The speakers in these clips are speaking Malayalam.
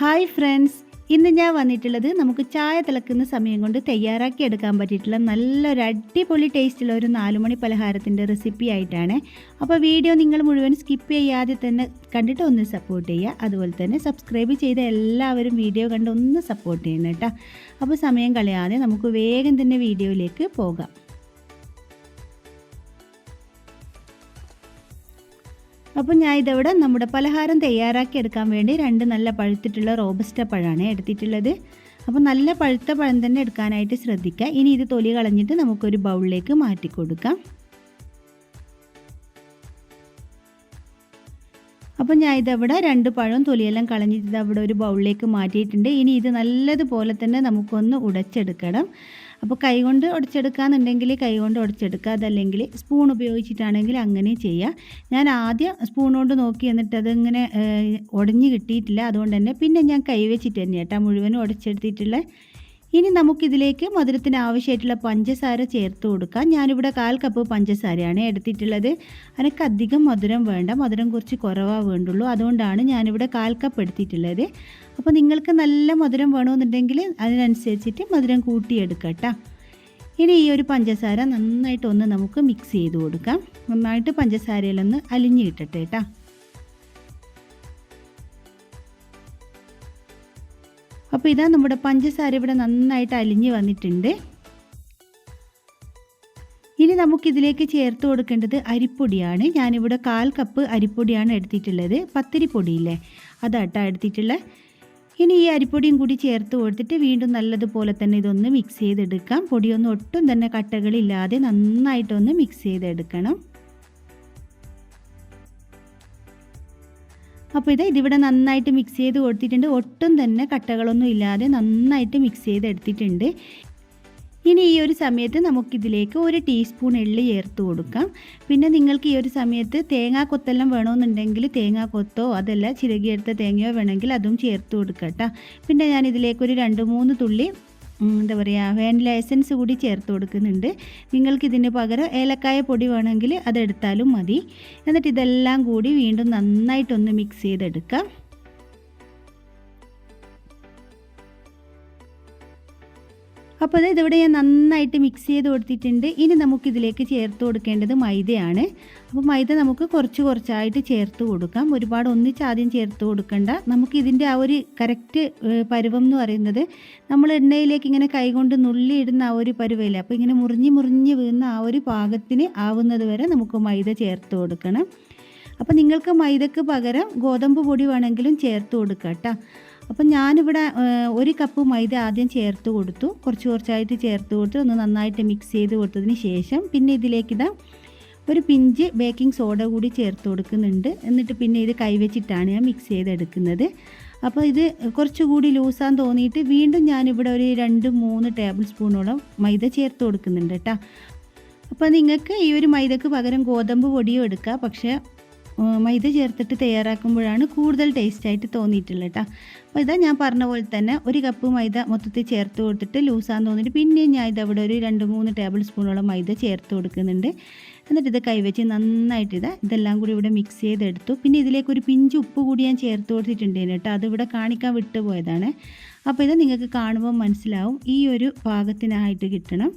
ഹായ് ഫ്രണ്ട്സ്, ഇന്ന് ഞാൻ വന്നിട്ടുള്ളത് നമുക്ക് ചായ തിളക്കുന്ന സമയം കൊണ്ട് തയ്യാറാക്കി എടുക്കാൻ പറ്റിയിട്ടുള്ള നല്ലൊരു അടിപൊളി ടേസ്റ്റുള്ള ഒരു 4 മണി പലഹാരത്തിൻ്റെ റെസിപ്പി ആയിട്ടാണ്. അപ്പോൾ വീഡിയോ നിങ്ങൾ മുഴുവൻ സ്കിപ്പ് ചെയ്യാതെ തന്നെ കണ്ടിട്ട് ഒന്ന് സപ്പോർട്ട് ചെയ്യുക. അതുപോലെ തന്നെ സബ്സ്ക്രൈബ് ചെയ്ത എല്ലാവരും വീഡിയോ കണ്ട് ഒന്ന് സപ്പോർട്ട് ചെയ്യണം കേട്ടോ. അപ്പോൾ സമയം കളയാതെ നമുക്ക് വേഗം തന്നെ വീഡിയോയിലേക്ക് പോകാം. അപ്പോൾ ഞാൻ ഇതവിടെ നമ്മുടെ പലഹാരം തയ്യാറാക്കി എടുക്കാൻ വേണ്ടി 2 നല്ല പഴുത്തിട്ടുള്ള റോബസ്റ്റ പഴമാണ് എടുത്തിട്ടുള്ളത്. അപ്പോൾ നല്ല പഴുത്ത പഴം തന്നെ എടുക്കാനായിട്ട് ശ്രദ്ധിക്കുക. ഇനി ഇത് തൊലി കളഞ്ഞിട്ട് നമുക്കൊരു ബൗളിലേക്ക് മാറ്റി കൊടുക്കാം. അപ്പോൾ ഞാൻ ഇതവിടെ 2 പഴം തൊലിയെല്ലാം കളഞ്ഞിട്ട് ഇതവിടെ ഒരു ബൗളിലേക്ക് മാറ്റിയിട്ടുണ്ട്. ഇനി ഇത് നല്ലതുപോലെ തന്നെ നമുക്കൊന്ന് ഉടച്ചെടുക്കണം. അപ്പോൾ കൈകൊണ്ട് ഉടച്ചെടുക്കാന്നുണ്ടെങ്കിൽ കൈകൊണ്ട് ഉടച്ചെടുക്കുക, അതല്ലെങ്കിൽ സ്പൂൺ ഉപയോഗിച്ചിട്ടാണെങ്കിൽ അങ്ങനെ ചെയ്യുക. ഞാൻ ആദ്യം സ്പൂൺ കൊണ്ട് നോക്കി എന്നിട്ട് അതിങ്ങനെ ഉടഞ്ഞ് കിട്ടിയിട്ടില്ല. അതുകൊണ്ട് തന്നെ പിന്നെ ഞാൻ കൈ വെച്ചിട്ട് തന്നെ കേട്ടോ മുഴുവനും ഉടച്ചെടുത്തിട്ടുള്ളത്. ഇനി നമുക്കിതിലേക്ക് മധുരത്തിന് ആവശ്യമായിട്ടുള്ള പഞ്ചസാര ചേർത്ത് കൊടുക്കാം. ഞാനിവിടെ 1/4 കപ്പ് പഞ്ചസാരയാണ് എടുത്തിട്ടുള്ളത്. എനിക്ക് അധികം മധുരം വേണ്ട, മധുരം കുറച്ച് കുറവാണ് വേണ്ടുള്ളൂ. അതുകൊണ്ടാണ് ഞാനിവിടെ 1/4 കപ്പ് എടുത്തിട്ടുള്ളത്. അപ്പോൾ നിങ്ങൾക്ക് നല്ല മധുരം വേണമെന്നുണ്ടെങ്കിൽ അതിനനുസരിച്ചിട്ട് മധുരം കൂട്ടിയെടുക്കാം കേട്ടോ. ഇനി ഈ ഒരു പഞ്ചസാര നന്നായിട്ടൊന്ന് നമുക്ക് മിക്സ് ചെയ്ത് കൊടുക്കാം. നന്നായിട്ട് പഞ്ചസാരയിലൊന്ന് അലിഞ്ഞ് കിട്ടട്ടെ കേട്ടോ. അപ്പോൾ ഇതാ നമ്മുടെ പഞ്ചസാര ഇവിടെ നന്നായിട്ട് അലിഞ്ഞ് വന്നിട്ടുണ്ട്. ഇനി നമുക്കിതിലേക്ക് ചേർത്ത് കൊടുക്കേണ്ടത് അരിപ്പൊടിയാണ്. ഞാനിവിടെ 1/4 കപ്പ് അരിപ്പൊടിയാണ് എടുത്തിട്ടുള്ളത്. പത്തിരിപ്പൊടിയില്ലേ, അതാട്ടോ എടുത്തിട്ടുള്ളത്. ഇനി ഈ അരിപ്പൊടിയും കൂടി ചേർത്ത് കൊടുത്തിട്ട് വീണ്ടും നല്ലതുപോലെ തന്നെ ഇതൊന്ന് മിക്സ് ചെയ്തെടുക്കാം. പൊടിയൊന്നും ഒട്ടും തന്നെ കട്ടകളില്ലാതെ നന്നായിട്ടൊന്ന് മിക്സ് ചെയ്തെടുക്കണം. അപ്പോൾ ഇതിവിടെ നന്നായിട്ട് മിക്സ് ചെയ്ത് കൊടുത്തിട്ടുണ്ട്. ഒട്ടും തന്നെ കട്ടകളൊന്നും ഇല്ലാതെ നന്നായിട്ട് മിക്സ് ചെയ്തെടുത്തിട്ടുണ്ട്. ഇനി ഈ ഒരു സമയത്ത് നമുക്കിതിലേക്ക് 1 ടീസ്പൂൺ എള്ള് ചേർത്ത് കൊടുക്കാം. പിന്നെ നിങ്ങൾക്ക് ഈ ഒരു സമയത്ത് തേങ്ങാക്കൊത്തെല്ലാം വേണമെന്നുണ്ടെങ്കിൽ തേങ്ങാക്കൊത്തോ അതല്ല ചിരകിയെടുത്ത തേങ്ങയോ വേണമെങ്കിൽ അതും ചേർത്ത് കൊടുക്കാം കേട്ടോ. പിന്നെ ഞാൻ ഇതിലേക്ക് ഒരു 2-3 തുള്ളി എന്താ പറയുക വാനില എസൻസ് കൂടി ചേർത്ത് കൊടുക്കുന്നുണ്ട്. നിങ്ങൾക്കിതിന് പകരം ഏലക്കായ പൊടി വേണമെങ്കിൽ അതെടുത്താലും മതി. എന്നിട്ട് ഇതെല്ലാം കൂടി വീണ്ടും നന്നായിട്ടൊന്ന് മിക്സ് ചെയ്തെടുക്കാം. അപ്പോൾ ഇതിവിടെ ഞാൻ നന്നായിട്ട് മിക്സ് ചെയ്ത് കൊടുത്തിട്ടുണ്ട്. ഇനി നമുക്കിതിലേക്ക് ചേർത്ത് കൊടുക്കേണ്ടത് മൈദയാണ്. അപ്പോൾ മൈദ നമുക്ക് കുറച്ചായിട്ട് ചേർത്ത് കൊടുക്കാം. ഒരുപാട് ഒന്നിച്ച് ആദ്യം ചേർത്ത് കൊടുക്കണ്ട. നമുക്കിതിൻ്റെ ആ ഒരു കറക്റ്റ് പരുവം എന്ന് പറയുന്നത് നമ്മൾ എണ്ണയിലേക്ക് ഇങ്ങനെ കൈകൊണ്ട് നുള്ളിയിടുന്ന ആ ഒരു പരുവമില്ല, അപ്പോൾ ഇങ്ങനെ മുറിഞ്ഞ് വീഴുന്ന ആ ഒരു പാകത്തിന് ആവുന്നത് വരെ നമുക്ക് മൈദ ചേർത്ത് കൊടുക്കണം. അപ്പോൾ നിങ്ങൾക്ക് മൈദക്ക് പകരം ഗോതമ്പ് പൊടി വേണമെങ്കിലും ചേർത്ത് കൊടുക്കാം കേട്ടോ. അപ്പം ഞാനിവിടെ 1 കപ്പ് മൈദ ആദ്യം ചേർത്ത് കൊടുത്തു. കുറച്ചായിട്ട് ചേർത്ത് കൊടുത്ത് ഒന്ന് നന്നായിട്ട് മിക്സ് ചെയ്ത് കൊടുത്തതിന് ശേഷം പിന്നെ ഇതിലേക്ക് ഒരു പിഞ്ച് ബേക്കിംഗ് സോഡ കൂടി ചേർത്ത് കൊടുക്കുന്നുണ്ട്. എന്നിട്ട് പിന്നെ ഇത് കൈവച്ചിട്ടാണ് ഞാൻ മിക്സ് ചെയ്തെടുക്കുന്നത്. അപ്പോൾ ഇത് കുറച്ചുകൂടി ലൂസാന്ന് തോന്നിയിട്ട് വീണ്ടും ഞാനിവിടെ ഒരു 2-3 ടേബിൾ സ്പൂണോളം മൈദ ചേർത്ത് കൊടുക്കുന്നുണ്ട് കേട്ടോ. അപ്പോൾ നിങ്ങൾക്ക് ഈ ഒരു മൈദക്ക് പകരം ഗോതമ്പ് പൊടിയോ എടുക്കുക. പക്ഷേ മൈദ ചേർത്തിട്ട് തയ്യാറാക്കുമ്പോഴാണ് കൂടുതൽ ടേസ്റ്റായിട്ട് തോന്നിയിട്ടുള്ളത് കേട്ടോ. അപ്പോൾ ഇതാ ഞാൻ പറഞ്ഞ പോലെ തന്നെ 1 കപ്പ് മൈദ മൊത്തത്തിൽ ചേർത്ത് കൊടുത്തിട്ട് ലൂസാന്ന് തോന്നിയിട്ട് പിന്നെയും ഞാൻ ഇതവിടെ ഒരു 2-3 ടേബിൾ സ്പൂണോളം മൈദ ചേർത്ത് കൊടുക്കുന്നുണ്ട്. എന്നിട്ട് ഇത് കൈവച്ച് നന്നായിട്ട് ഇതെല്ലാം കൂടി ഇവിടെ മിക്സ് ചെയ്തെടുത്തു. പിന്നെ ഇതിലേക്ക് ഒരു പിഞ്ച് ഉപ്പ് കൂടി ഞാൻ ചേർത്ത് കൊടുത്തിട്ടുണ്ടേന് കേട്ടോ. അതിവിടെ കാണിക്കാൻ വിട്ടുപോയതാണ്. അപ്പോൾ ഇത് നിങ്ങൾക്ക് കാണുമ്പോൾ മനസ്സിലാവും ഈ ഒരു പാകത്തിനായിട്ട് കിട്ടണം.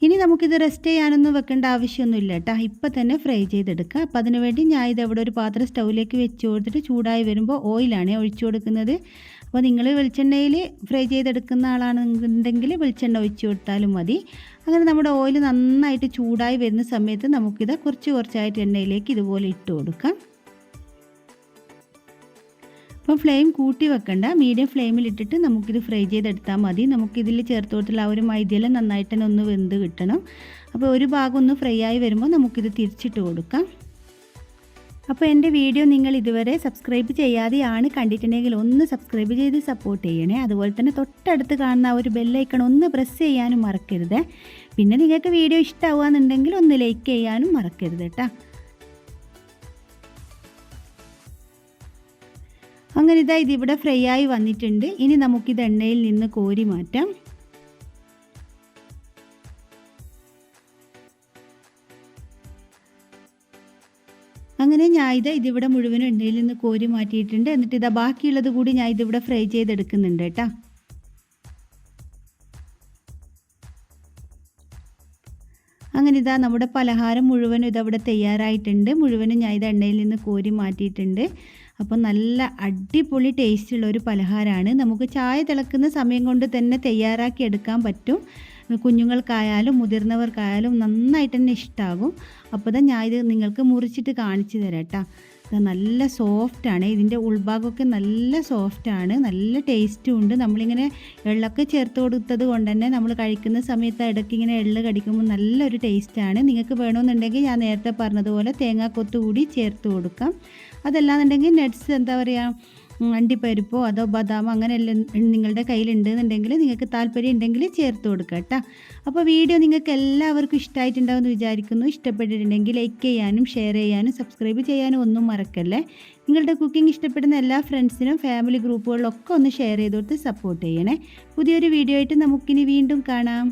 ഇനി നമുക്കിത് റെസ്റ്റ് ചെയ്യാനൊന്നും വെക്കേണ്ട ആവശ്യമൊന്നുമില്ല കേട്ടോ. ഇപ്പം തന്നെ ഫ്രൈ ചെയ്തെടുക്കുക. അപ്പോൾ അതിനുവേണ്ടി ഞാൻ ഇതവിടെ ഒരു പാത്രം സ്റ്റൗവിലേക്ക് വെച്ച് കൊടുത്തിട്ട് ചൂടായി വരുമ്പോൾ ഓയിലാണ് ഒഴിച്ചു കൊടുക്കുന്നത്. അപ്പോൾ നിങ്ങൾ വെളിച്ചെണ്ണയിൽ ഫ്രൈ ചെയ്തെടുക്കുന്ന ആളാണെന്നുണ്ടെങ്കിൽ വെളിച്ചെണ്ണ ഒഴിച്ച് കൊടുത്താലും മതി. അങ്ങനെ നമ്മുടെ ഓയിൽ നന്നായിട്ട് ചൂടായി വരുന്ന സമയത്ത് നമുക്കിത് കുറച്ചായിട്ട് എണ്ണയിലേക്ക് ഇതുപോലെ ഇട്ട് കൊടുക്കാം. അപ്പോൾ ഫ്ലെയിം കൂട്ടി വെക്കണ്ട, മീഡിയം ഫ്ലെയിമിൽ ഇട്ടിട്ട് നമുക്കിത് ഫ്രൈ ചെയ്തെടുത്താൽ മതി. നമുക്കിതിൽ ചേർത്ത് കൊടുത്തുള്ള ആ ഒരു മൈദയെല്ലാം നന്നായിട്ട് തന്നെ ഒന്ന് വെന്ത് കിട്ടണം. അപ്പോൾ ഒരു ഭാഗം ഒന്ന് ഫ്രൈ ആയി വരുമ്പോൾ നമുക്കിത് തിരിച്ചിട്ട് കൊടുക്കാം. അപ്പോൾ എൻ്റെ വീഡിയോ നിങ്ങൾ ഇതുവരെ സബ്സ്ക്രൈബ് ചെയ്യാതെയാണ് കണ്ടിട്ടുണ്ടെങ്കിൽ ഒന്ന് സബ്സ്ക്രൈബ് ചെയ്ത് സപ്പോർട്ട് ചെയ്യണേ. അതുപോലെ തന്നെ തൊട്ടടുത്ത് കാണുന്ന ആ ഒരു ബെല്ലൈക്കൺ ഒന്ന് പ്രസ് ചെയ്യാനും മറക്കരുത്. പിന്നെ നിങ്ങൾക്ക് വീഡിയോ ഇഷ്ടമാവുകയെന്നുണ്ടെങ്കിൽ ഒന്ന് ലൈക്ക് ചെയ്യാനും മറക്കരുത് കേട്ടോ. അങ്ങനെ ഇതിവിടെ ഫ്രൈ ആയി വന്നിട്ടുണ്ട്. ഇനി നമുക്കിത് എണ്ണയിൽ നിന്ന് കോരി മാറ്റാം. അങ്ങനെ ഞാൻ മൈദ ഇതിവിടെ മുഴുവനും എണ്ണയിൽ നിന്ന് കോരി മാറ്റിയിട്ടുണ്ട്. എന്നിട്ട് ഇതാ ബാക്കിയുള്ളത് കൂടി ഞാൻ ഇതിവിടെ ഫ്രൈ ചെയ്തെടുക്കുന്നുണ്ട് കേട്ടോ. അങ്ങനെ ഇതാ നമ്മുടെ പലഹാരം മുഴുവനും ഇതവിടെ തയ്യാറായിട്ടുണ്ട്. മുഴുവനും ഞാൻ ഇത് എണ്ണയിൽ നിന്ന് കോരി മാറ്റിയിട്ടുണ്ട്. അപ്പോൾ നല്ല അടിപൊളി ടേസ്റ്റുള്ള ഒരു പലഹാരമാണ്. നമുക്ക് ചായ തിളക്കുന്ന സമയം കൊണ്ട് തന്നെ തയ്യാറാക്കി എടുക്കാൻ പറ്റും. കുഞ്ഞുങ്ങൾക്കായാലും മുതിർന്നവർക്കായാലും നന്നായിട്ട് തന്നെ ഇഷ്ടമാകും. അപ്പോൾ ഞാൻ ഇത് നിങ്ങൾക്ക് മുറിച്ചിട്ട് കാണിച്ചു തരാം കേട്ടോ. ഇത് നല്ല സോഫ്റ്റാണ്, ഇതിൻ്റെ ഉൾഭാഗമൊക്കെ നല്ല സോഫ്റ്റാണ്, നല്ല ടേസ്റ്റും ഉണ്ട്. നമ്മളിങ്ങനെ എള്ളൊക്കെ ചേർത്ത് കൊടുത്തത് കൊണ്ട് തന്നെ നമ്മൾ കഴിക്കുന്ന സമയത്ത് ഇടയ്ക്ക് ഇങ്ങനെ എള്ള് കടിക്കുമ്പോൾ നല്ലൊരു ടേസ്റ്റാണ്. നിങ്ങൾക്ക് വേണമെന്നുണ്ടെങ്കിൽ ഞാൻ നേരത്തെ പറഞ്ഞതുപോലെ തേങ്ങാക്കൊത്ത് കൂടി ചേർത്ത് കൊടുക്കാം. അതല്ലാന്നുണ്ടെങ്കിൽ നട്ട്സ് എന്താ പറയുക, അണ്ടിപ്പരിപ്പോ അതോ ബദാമോ അങ്ങനെയെല്ലാം നിങ്ങളുടെ കയ്യിലുണ്ടെന്നുണ്ടെങ്കിൽ നിങ്ങൾക്ക് താല്പര്യം ഉണ്ടെങ്കിൽ ചേർത്ത് കൊടുക്കുക കേട്ടോ. അപ്പോൾ വീഡിയോ നിങ്ങൾക്ക് എല്ലാവർക്കും ഇഷ്ടമായിട്ടുണ്ടാവുമെന്ന് വിചാരിക്കുന്നു. ഇഷ്ടപ്പെട്ടിട്ടുണ്ടെങ്കിൽ ലൈക്ക് ചെയ്യാനും ഷെയർ ചെയ്യാനും സബ്സ്ക്രൈബ് ചെയ്യാനും ഒന്നും മറക്കല്ലേ. നിങ്ങളുടെ കുക്കിംഗ് ഇഷ്ടപ്പെടുന്ന എല്ലാ ഫ്രണ്ട്സിനും ഫാമിലി ഗ്രൂപ്പുകളിലൊക്കെ ഒന്ന് ഷെയർ ചെയ്ത് കൊടുത്ത് സപ്പോർട്ട് ചെയ്യണേ. പുതിയൊരു വീഡിയോ ആയിട്ട് നമുക്കിനി വീണ്ടും കാണാം.